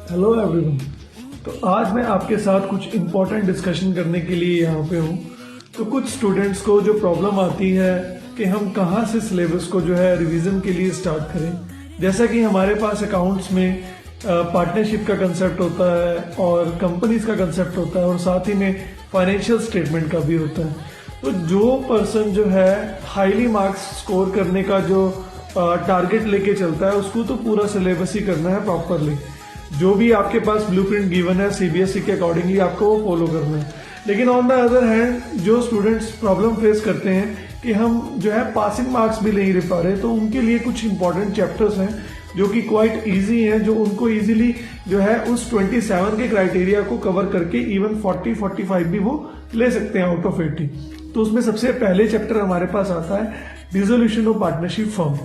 Hello everyone. तो आज मैं आपके साथ कुछ इम्पोर्टेंट डिस्कशन करने के लिए यहाँ पे हूँ। तो कुछ स्टूडेंट्स को जो प्रॉब्लम आती है कि हम कहाँ से सिलेबस को जो है रिवीजन के लिए स्टार्ट करें। जैसा कि हमारे पास अकाउंट्स में पार्टनरशिप का कंसेप्ट होता है और कंपनीज का कंसेप्ट होता है और साथ ही में फाइनेंशियल स्टेटमेंट का भी होता है। तो जो पर्सन जो है हाईली मार्क्स स्कोर करने का जो टारगेट लेके चलता है उसको तो पूरा सिलेबस ही करना है प्रॉपरली। जो भी आपके पास ब्लूप्रिंट गिवन है सीबीएसई के अकॉर्डिंगली आपको वो फॉलो करना है। लेकिन ऑन द अदर हैंड जो स्टूडेंट्स प्रॉब्लम फेस करते हैं कि हम जो है पासिंग मार्क्स भी नहीं ले पा रहे, तो उनके लिए कुछ इंपॉर्टेंट चैप्टर्स हैं जो कि क्वाइट इजी हैं, जो उनको इजीली जो है उस 27 के क्राइटेरिया को कवर करके इवन 40-45 भी वो ले सकते हैं आउट ऑफ 80। तो उसमें सबसे पहले चैप्टर हमारे पास आता है डिसोल्यूशन ऑफ पार्टनरशिप फर्म।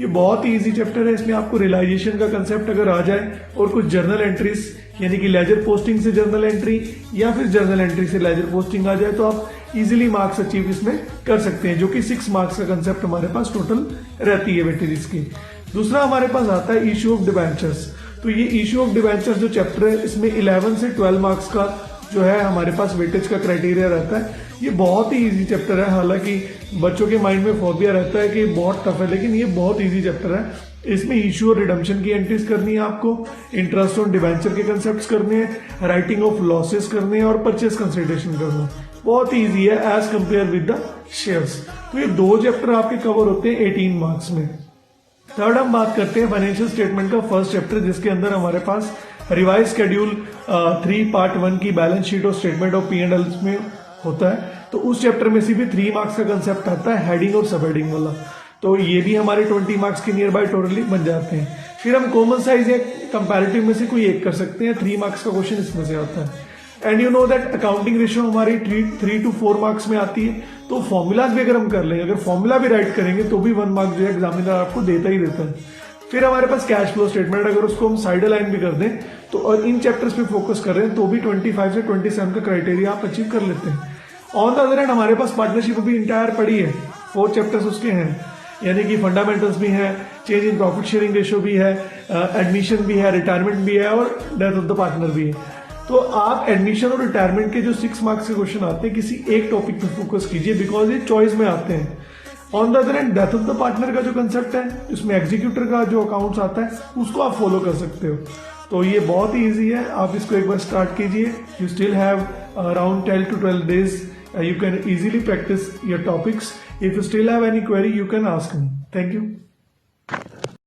ये बहुत ही इजी चैप्टर है। इसमें आपको रियलाइजेशन का कंसेप्ट अगर आ जाए और कुछ जर्नल एंट्रीज यानी कि लेजर पोस्टिंग से जर्नल एंट्री या फिर जर्नल एंट्री से लेजर पोस्टिंग आ जाए तो आप इजीली मार्क्स अचीव इसमें कर सकते हैं, जो कि 6 मार्क्स का कंसेप्ट हमारे पास टोटल रहती है बेटे इसकी। दूसरा हमारे पास आता है इशू ऑफ डिबेंचर्स। तो ये इशू ऑफ डिबेंचर्स जो चैप्टर है इसमें 11 से 12 मार्क्स का जो है हमारे पास वेटेज का क्राइटेरिया रहता है। ये बहुत ही इजी चैप्टर है। हालांकि बच्चों के माइंड में फोबिया रहता है कि बहुत टफ है, लेकिन ये बहुत इजी चैप्टर है। इसमें इशू और रिडम्पशन की एंट्रीज करनी है आपको, इंटरेस्ट ऑन डिबेंचर के कंसेप्ट्स करने हैं, राइटिंग ऑफ लॉसेस करने हैं और परचेस कंसिडरेशन करना है। बहुत ही ईजी है as compare with the shares. तो ये 2 चैप्टर आपके कवर होते हैं 18 मार्क्स में। थर्ड हम बात करते हैं फाइनेंशियल स्टेटमेंट का फर्स्ट चैप्टर, जिसके अंदर हमारे पास रिवाइज शेड्यूल 3 पार्ट 1 की बैलेंस शीट और स्टेटमेंट ऑफ P&L में होता है। तो उस चैप्टर में से भी 3 मार्क्स का कंसेप्ट आता है हेडिंग और सब हेडिंग वाला। तो ये भी हमारे 20 मार्क्स के नियर बाय टोटली बन जाते हैं। फिर हम कॉमन साइज या कंपैरेटिव में से कोई एक कर सकते हैं। 3 मार्क्स का क्वेश्चन इसमें से आता है। And you know that accounting ratio हमारी 3 to 4 मार्क्स में आती है। तो फॉर्मूलाज भी अगर हम कर लें, अगर फॉर्मूला भी राइट करेंगे तो भी 1 मार्क जो है एग्जामिनर आपको देता ही देता है। फिर हमारे पास कैश फ्लो स्टेटमेंट, अगर उसको हम साइड लाइन भी कर दें तो और इन चैप्टर्स पे फोकस कर रहे हैं तो भी 25 से 27 का क्राइटेरिया आप अचीव कर लेते हैं। ऑन द अदर हैंड हमारे पास पार्टनरशिप भी इंटायर पड़ी है, 4 चैप्टर्स उसके हैं, यानी कि फंडामेंटल्स भी है, change in profit sharing ratio भी है, एडमिशन भी है, रिटायरमेंट भी है और डेथ ऑफ द पार्टनर भी है। तो आप एडमिशन और रिटायरमेंट के जो 6 मार्क्स के क्वेश्चन आते हैं किसी एक टॉपिक पे फोकस कीजिए, बिकॉज ये चॉइस में आते हैं। On the other hand death of the partner का जो कंसेप्ट है उसमें एग्जीक्यूटर का जो अकाउंट्स आता है उसको आप फॉलो कर सकते हो। तो ये बहुत ही ईजी है, आप इसको एक बार स्टार्ट कीजिए। You still have around 10 to 12 days. You can easily practice your topics. If you still have any query, you can ask me. Thank you.